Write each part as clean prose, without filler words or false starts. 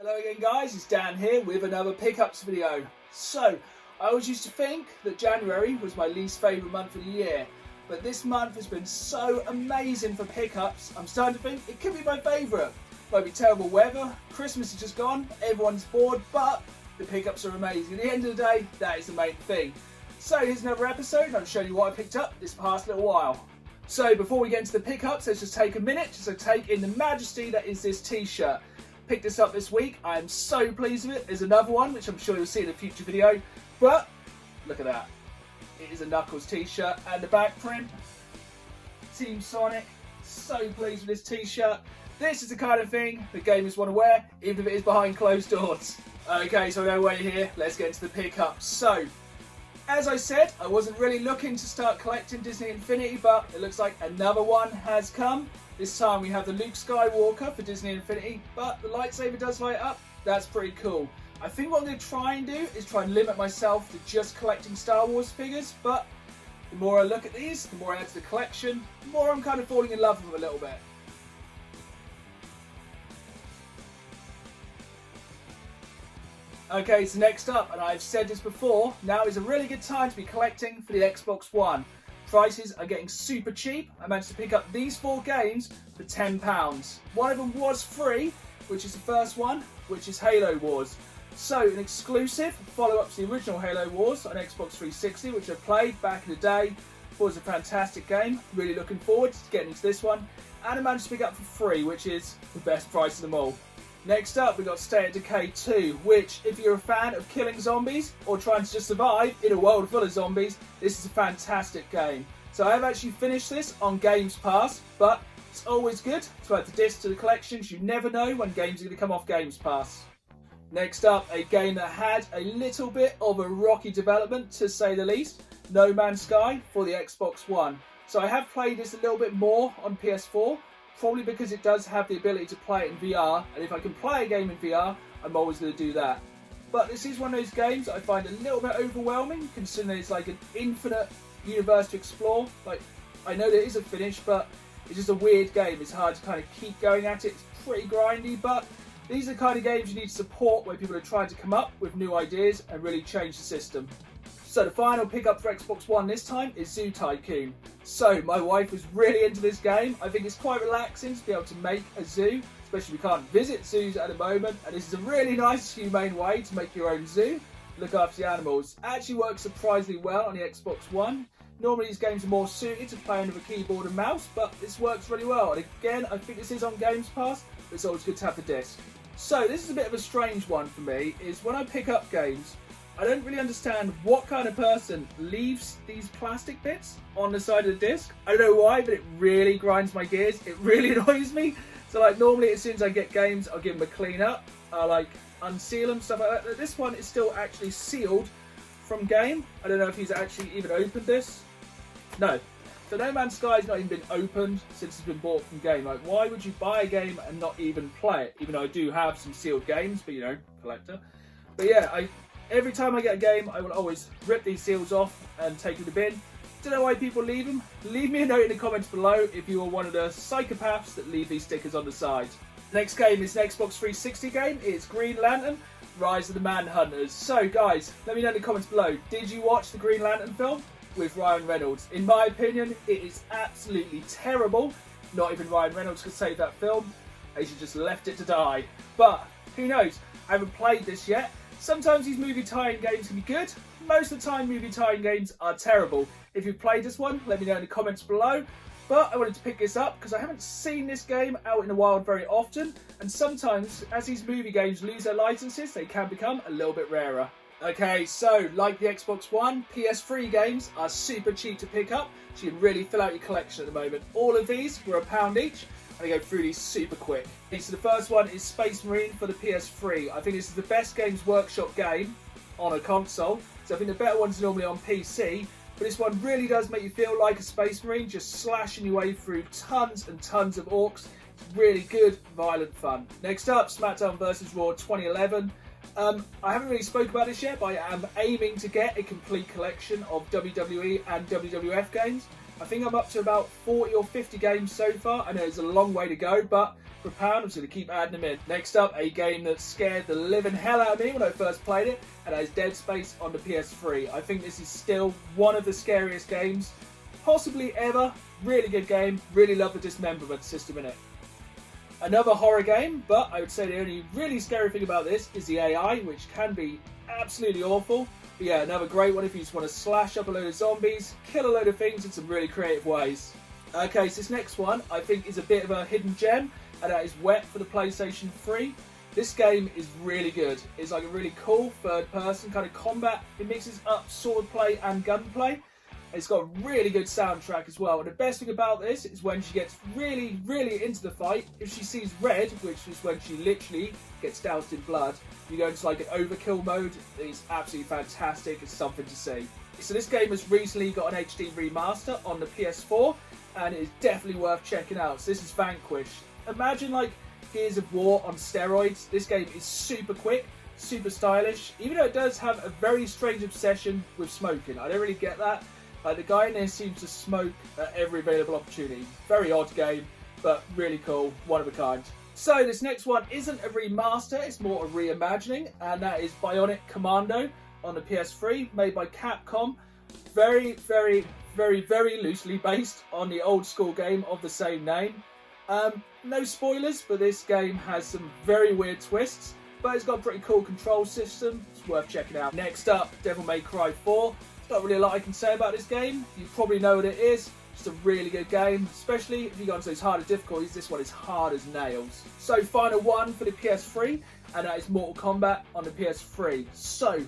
Hello again guys, it's Dan here with another pickups video. So, I always used to think that January was my least favourite month of the year, but this month has been so amazing for pickups, I'm starting to think it could be my favourite. Might be terrible weather, Christmas is just gone, everyone's bored, but the pickups are amazing. At the end of the day, that is the main thing. So here's another episode, and I'll show you what I picked up this past little while. So before we get into the pickups, let's just take a minute just to take in the majesty that is this t-shirt. Picked this up this week. I am so pleased with it. There's another one which I'm sure you'll see in a future video, but look at that. It is a Knuckles t-shirt and the back print. Team Sonic. So pleased with this t-shirt. This is the kind of thing that gamers want to wear, even if it is behind closed doors. Okay, so no way here. Let's get into the pickups. So, as I said, I wasn't really looking to start collecting Disney Infinity, but it looks like another one has come. This time we have the Luke Skywalker for Disney Infinity, but the lightsaber does light up. That's pretty cool. I think what I'm going to try and do is try and limit myself to just collecting Star Wars figures, but the more I look at these, the more I add to the collection, the more I'm kind of falling in love with them a little bit. Okay, so next up, and I've said this before, now is a really good time to be collecting for the Xbox One. Prices are getting super cheap. I managed to pick up these 4 games for £10. One of them was free, which is the first one, which is Halo Wars. So, an exclusive follow-up to the original Halo Wars on Xbox 360, which I played back in the day. Thought it was a fantastic game. Really looking forward to getting into this one. And I managed to pick up for free, which is the best price of them all. Next up, we got State of Decay 2, which, if you're a fan of killing zombies or trying to just survive in a world full of zombies, this is a fantastic game. So I have actually finished this on Games Pass, but it's always good to add the disc to the collections. You never know when games are going to come off Games Pass. Next up, a game that had a little bit of a rocky development, to say the least, No Man's Sky for the Xbox One. So I have played this a little bit more on PS4, probably because it does have the ability to play it in VR, and if I can play a game in VR, I'm always going to do that. But this is one of those games that I find a little bit overwhelming, considering it's like an infinite universe to explore. Like, I know there is a finish, but it's just a weird game. It's hard to kind of keep going at it. It's pretty grindy, but these are the kind of games you need to support where people are trying to come up with new ideas and really change the system. So the final pickup for Xbox One this time is Zoo Tycoon. So my wife was really into this game. I think it's quite relaxing to be able to make a zoo, especially if we can't visit zoos at the moment. And this is a really nice, humane way to make your own zoo, look after the animals. It actually works surprisingly well on the Xbox One. Normally these games are more suited to playing with a keyboard and mouse, but this works really well. And again, I think this is on Games Pass, but it's always good to have the disc. So this is a bit of a strange one for me, is when I pick up games, I don't really understand what kind of person leaves these plastic bits on the side of the disc. I don't know why, but it really grinds my gears. It really annoys me. So like normally as soon as I get games, I'll give them a clean up. I'll like unseal them, stuff like that. This one is still actually sealed from game. I don't know if he's actually even opened this. No. So No Man's Sky has not even been opened since it's been bought from game. Like, why would you buy a game and not even play it? Even though I do have some sealed games, but you know, collector. But yeah, every time I get a game, I will always rip these seals off and take them to the bin. Don't know why people leave them. Leave me a note in the comments below if you are one of the psychopaths that leave these stickers on the side. Next game is an Xbox 360 game. It's Green Lantern, Rise of the Manhunters. So guys, let me know in the comments below. Did you watch the Green Lantern film with Ryan Reynolds? In my opinion, it is absolutely terrible. Not even Ryan Reynolds could save that film. They should just left it to die. But who knows? I haven't played this yet. Sometimes these movie tie-in games can be good. Most of the time movie tie-in games are terrible. If you've played this one, let me know in the comments below. But I wanted to pick this up because I haven't seen this game out in the wild very often. And sometimes, as these movie games lose their licenses, they can become a little bit rarer. Okay, so like the Xbox One, PS3 games are super cheap to pick up. So you can really fill out your collection at the moment. All of these were £1 each. I'm going to go through these super quick. So the first one is Space Marine for the PS3. I think this is the best Games Workshop game on a console. So I think the better ones are normally on PC. But this one really does make you feel like a Space Marine, just slashing your way through tons and tons of orcs. It's really good, violent fun. Next up, SmackDown vs. Raw 2011. I haven't really spoke about this yet, but I am aiming to get a complete collection of WWE and WWF games. I think I'm up to about 40 or 50 games so far. I know it's a long way to go, but for £1, I'm just going to keep adding them in. Next up, a game that scared the living hell out of me when I first played it, and that is Dead Space on the PS3. I think this is still one of the scariest games possibly ever. Really good game. Really love the dismemberment system in it. Another horror game, but I would say the only really scary thing about this is the AI, which can be absolutely awful. But yeah, another great one if you just want to slash up a load of zombies, kill a load of things in some really creative ways. Okay, so this next one I think is a bit of a hidden gem, and that is Wet for the PlayStation 3. This game is really good. It's like a really cool third-person kind of combat. It mixes up swordplay and gunplay. It's got a really good soundtrack as well. And the best thing about this is when she gets really, really into the fight, if she sees red, which is when she literally gets doused in blood, you go into like an overkill mode. It's absolutely fantastic. It's something to see. So this game has recently got an HD remaster on the PS4, and it is definitely worth checking out. So this is Vanquish. Imagine like Gears of War on steroids. This game is super quick, super stylish, even though it does have a very strange obsession with smoking. I don't really get that. The guy in there seems to smoke at every available opportunity. Very odd game, but really cool, one of a kind. So this next one isn't a remaster, it's more a reimagining, and that is Bionic Commando on the PS3, made by Capcom. Very, very, very, very loosely based on the old school game of the same name. No spoilers, but this game has some very weird twists, but it's got a pretty cool control system. It's worth checking out. Next up, Devil May Cry 4. Not really a lot I can say about this game. You probably know what it is. Just a really good game, especially if you go into those harder difficulties. This one is hard as nails. So final one for the PS3, and that is Mortal Kombat on the PS3. So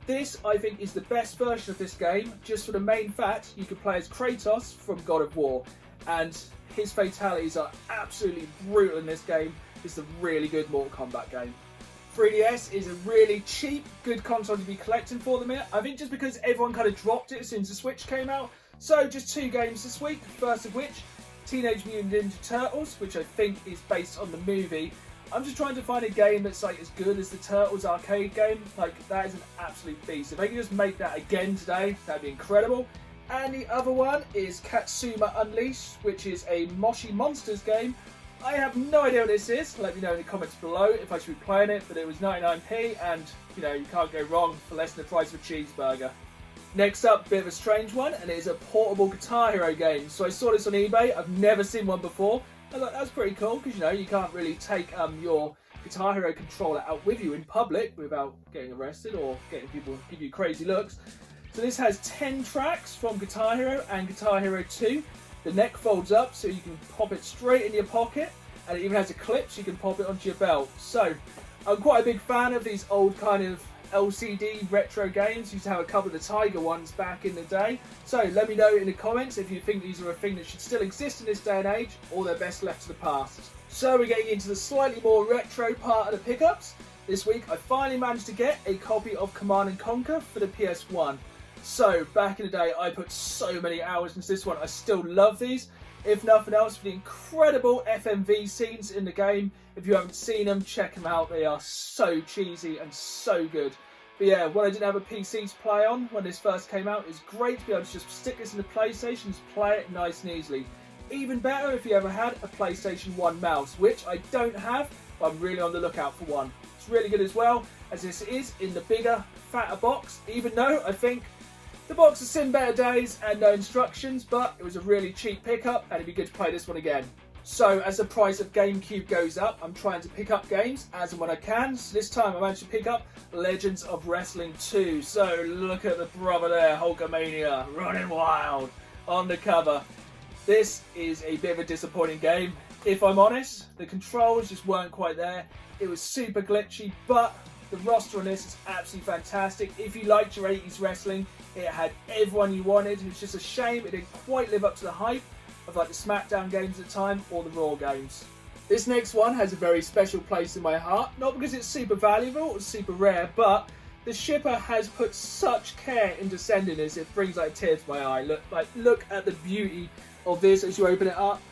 this, I think, is the best version of this game, just for the main fact you can play as Kratos from God of War, and his fatalities are absolutely brutal in this game. It's a really good Mortal Kombat game. 3DS is a really cheap, good console to be collecting for the minute. I think just because everyone kind of dropped it as soon as the Switch came out. So just 2 games this week, first of which, Teenage Mutant Ninja Turtles, which I think is based on the movie. I'm just trying to find a game that's like as good as the Turtles arcade game. Like, that is an absolute beast. If they can just make that again today, that'd be incredible. And the other one is Katsuma Unleashed, which is a Moshi Monsters game. I have no idea what this is. Let me know in the comments below if I should be playing it, but it was 99p, and you know, you can't go wrong for less than the price of a cheeseburger. Next up, a bit of a strange one, and it is a portable Guitar Hero game. So I saw this on eBay. I've never seen one before. I thought that's pretty cool, because you know, you can't really take your Guitar Hero controller out with you in public without getting arrested or getting people to give you crazy looks. So this has 10 tracks from Guitar Hero and Guitar Hero 2. The neck folds up so you can pop it straight in your pocket, and it even has a clip so you can pop it onto your belt. So I'm quite a big fan of these old kind of LCD retro games. Used to have a couple of the Tiger ones back in the day. So let me know in the comments if you think these are a thing that should still exist in this day and age, or they're best left to the past. So we're getting into the slightly more retro part of the pickups. This week I finally managed to get a copy of Command & Conquer for the PS1. So, back in the day, I put so many hours into this one. I still love these. If nothing else, for the incredible FMV scenes in the game. If you haven't seen them, check them out. They are so cheesy and so good. But yeah, when I didn't have a PC to play on when this first came out, it's great to be able to just stick this in the PlayStation and play it nice and easily. Even better if you ever had a PlayStation 1 mouse, which I don't have, but I'm really on the lookout for one. It's really good as well, as this is in the bigger, fatter box, even though I think the box has seen better days and no instructions, but it was a really cheap pickup and it'd be good to play this one again. So as the price of GameCube goes up, I'm trying to pick up games as and when I can. So this time I managed to pick up Legends of Wrestling 2. So look at the brother there, Hulkamania, running wild on the cover. This is a bit of a disappointing game. If I'm honest, the controls just weren't quite there. It was super glitchy, but the roster on this is absolutely fantastic. If you liked your 80s wrestling, it had everyone you wanted. It's just a shame it didn't quite live up to the hype of like the SmackDown games at the time or the Raw games. This next one has a very special place in my heart, not because it's super valuable or super rare, but the shipper has put such care into sending this, it brings like a tear to my eye. Look at the beauty of this as you open it up.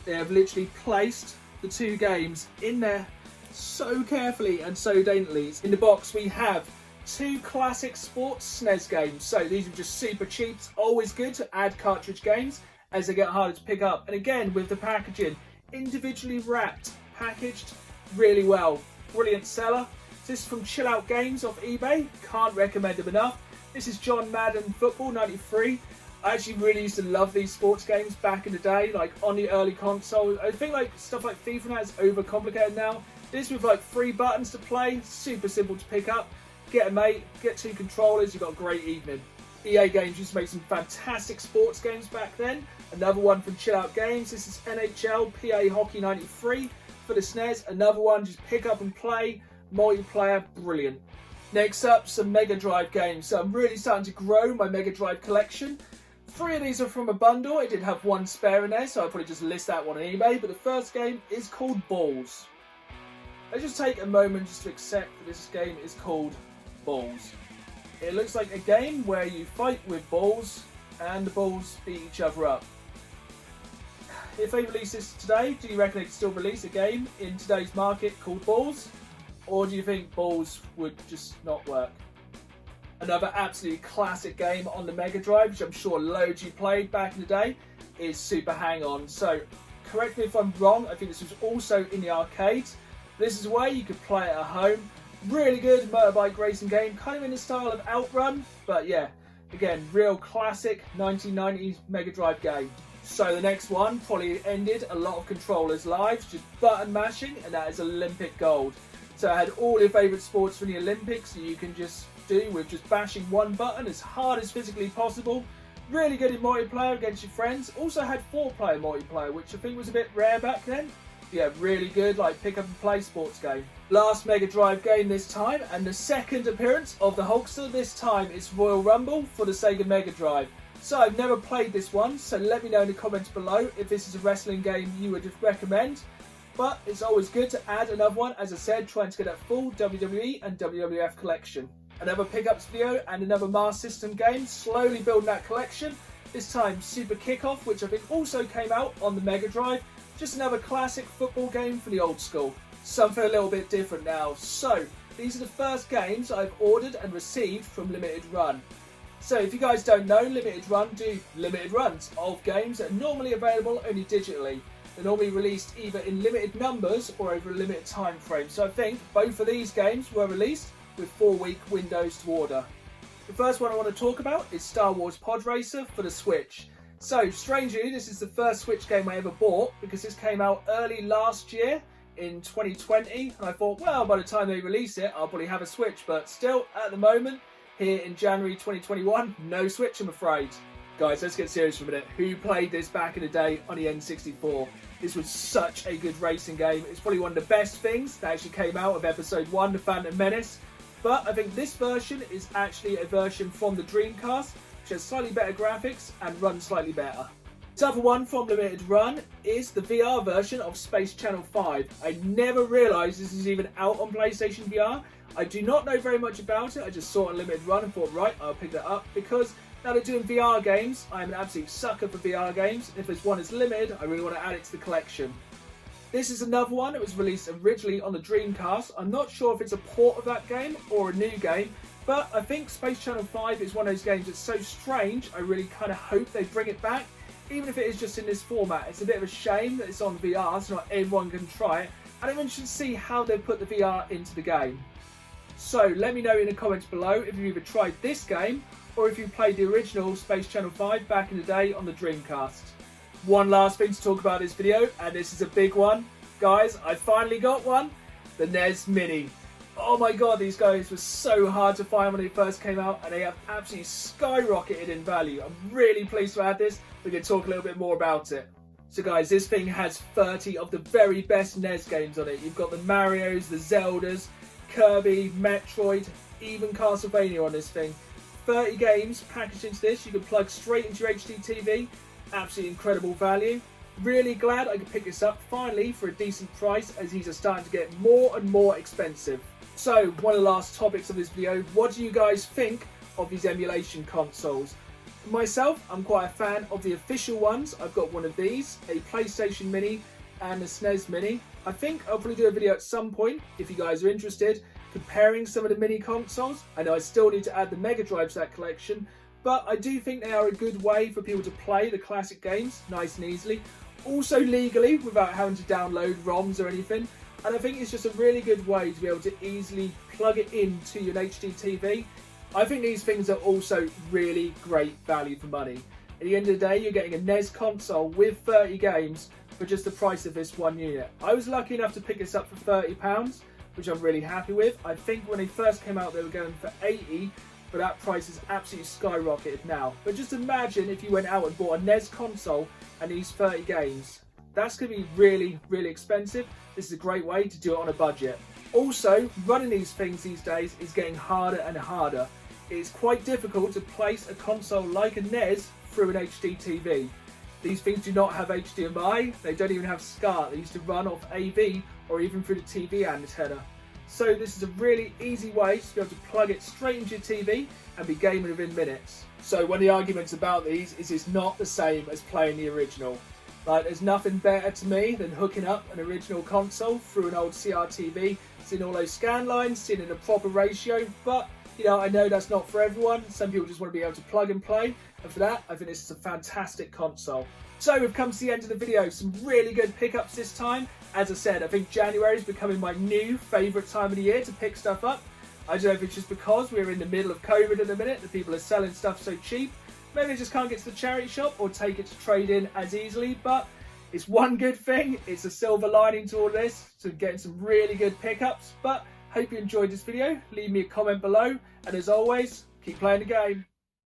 They have literally placed the 2 games in there so carefully and so daintily. In the box we have 2 classic sports SNES games. So these are just super cheap. It's always good to add cartridge games as they get harder to pick up. And again, with the packaging, individually wrapped, packaged really well. Brilliant seller. This is from Chill Out Games off eBay. Can't recommend them enough. This is John Madden Football 93. I actually really used to love these sports games back in the day, like on the early console. I think like stuff like FIFA now is overcomplicated now. This with like 3 buttons to play, super simple to pick up. Get a mate, get 2 controllers, you've got a great evening. EA Games used to make some fantastic sports games back then. Another one from Chill Out Games. This is NHL PA Hockey 93 for the SNES. Another one, just pick up and play. Multiplayer, brilliant. Next up, some Mega Drive games. So I'm really starting to grow my Mega Drive collection. 3 of these are from a bundle. I did have 1 spare in there, so I'll probably just list that one on eBay. But the first game is called Balls. Let's just take a moment just to accept that this game is called Balls. It looks like a game where you fight with balls and the balls beat each other up. If they release this today, do you reckon they could still release a game in today's market called Balls? Or do you think Balls would just not work? Another absolutely classic game on the Mega Drive, which I'm sure loads you played back in the day, is Super Hang-On. So, correct me if I'm wrong, I think this was also in the arcades. This is a way you could play it at home. Really good motorbike racing game, kind of in the style of Outrun, but yeah, again, real classic 1990s Mega Drive game. So the next one probably ended a lot of controllers' lives, just button mashing, and that is Olympic Gold. So I had all your favourite sports from the Olympics that you can just do with just bashing 1 button as hard as physically possible. Really good in multiplayer against your friends. Also had 4-player multiplayer, which I think was a bit rare back then. Yeah, really good, like pick up and play sports game. Last Mega Drive game this time, and the second appearance of the Hulkster this time is Royal Rumble for the Sega Mega Drive. So I've never played this one, so let me know in the comments below if this is a wrestling game you would recommend. But it's always good to add another one, as I said, trying to get that full WWE and WWF collection. Another pickups video and another Master System game, slowly building that collection. This time Super Kickoff, which I think also came out on the Mega Drive. Just another classic football game for the old school. Something a little bit different now. So, these are the first games I've ordered and received from Limited Run. So if you guys don't know, Limited Run do limited runs of games that are normally available only digitally. They're normally released either in limited numbers or over a limited time frame. So I think both of these games were released with 4-week windows to order. The first one I want to talk about is Star Wars Pod Racer for the Switch. So strangely, this is the first Switch game I ever bought because this came out early last year in 2020, and I thought, well, by the time they release it, I'll probably have a Switch, but still, at the moment, here in January 2021, no Switch, I'm afraid. Guys, let's get serious for a minute. Who played this back in the day on the N64? This was such a good racing game. It's probably one of the best things that actually came out of Episode 1, The Phantom Menace. But I think this version is actually a version from the Dreamcast, which has slightly better graphics and runs slightly better. This other one from Limited Run is the VR version of Space Channel 5. I never realised this is even out on PlayStation VR. I do not know very much about it. I just saw it on Limited Run and thought, right, I'll pick that up because now they're doing VR games. I'm an absolute sucker for VR games. If there's one that's limited, I really want to add it to the collection. This is another one that was released originally on the Dreamcast. I'm not sure if it's a port of that game or a new game, but I think Space Channel 5 is one of those games that's so strange, I really kind of hope they bring it back, even if it is just in this format. It's a bit of a shame that it's on VR, so not everyone can try it, and I'm interested to see how they put the VR into the game. So let me know in the comments below if you've either tried this game, or if you played the original Space Channel 5 back in the day on the Dreamcast. One last thing to talk about this video, and this is a big one. Guys, I finally got one, the NES Mini. Oh my god, these guys were so hard to find when they first came out, and they have absolutely skyrocketed in value. I'm really pleased to add this. We can talk a little bit more about it. So guys, this thing has 30 of the very best NES games on it. You've got the Marios, the Zeldas, Kirby, Metroid, even Castlevania on this thing. 30 games packaged into this. You can plug straight into your HD TV. Absolutely incredible value. Really glad I could pick this up finally for a decent price, as these are starting to get more and more expensive. So, one of the last topics of this video, what do you guys think of these emulation consoles? For myself, I'm quite a fan of the official ones. I've got one of these, a PlayStation Mini and a SNES Mini. I think I'll probably do a video at some point, if you guys are interested, comparing some of the mini consoles. I know I still need to add the Mega Drive to that collection, but I do think they are a good way for people to play the classic games nice and easily. Also legally, without having to download ROMs or anything. And I think it's just a really good way to be able to easily plug it into your HD TV. I think these things are also really great value for money. At the end of the day, you're getting a NES console with 30 games for just the price of this one unit. I was lucky enough to pick this up for £30, which I'm really happy with. I think when they first came out, they were going for 80, but that price has absolutely skyrocketed now. But just imagine if you went out and bought a NES console and these 30 games. That's going to be really, really expensive. This is a great way to do it on a budget. Also, running these things these days is getting harder and harder. It's quite difficult to place a console like a NES through an HD TV. These things do not have HDMI, they don't even have SCART. They used to run off AV or even through the TV antenna. So this is a really easy way to be able to plug it straight into your TV and be gaming within minutes. So one of the arguments about these is it's not the same as playing the original. Like, there's nothing better to me than hooking up an original console through an old CRTV, seeing all those scan lines, seeing in a proper ratio, but you know, I know that's not for everyone. Some people just want to be able to plug and play, and for that, I think this is a fantastic console. So we've come to the end of the video. Some really good pickups this time. As I said, I think January is becoming my new favourite time of the year to pick stuff up. I don't know if it's just because we're in the middle of COVID at the minute, that people are selling stuff so cheap. Maybe they just can't get to the charity shop or take it to trade in as easily, but it's one good thing. It's a silver lining to all this, to getting some really good pickups. But hope you enjoyed this video. Leave me a comment below, and as always, keep playing the game.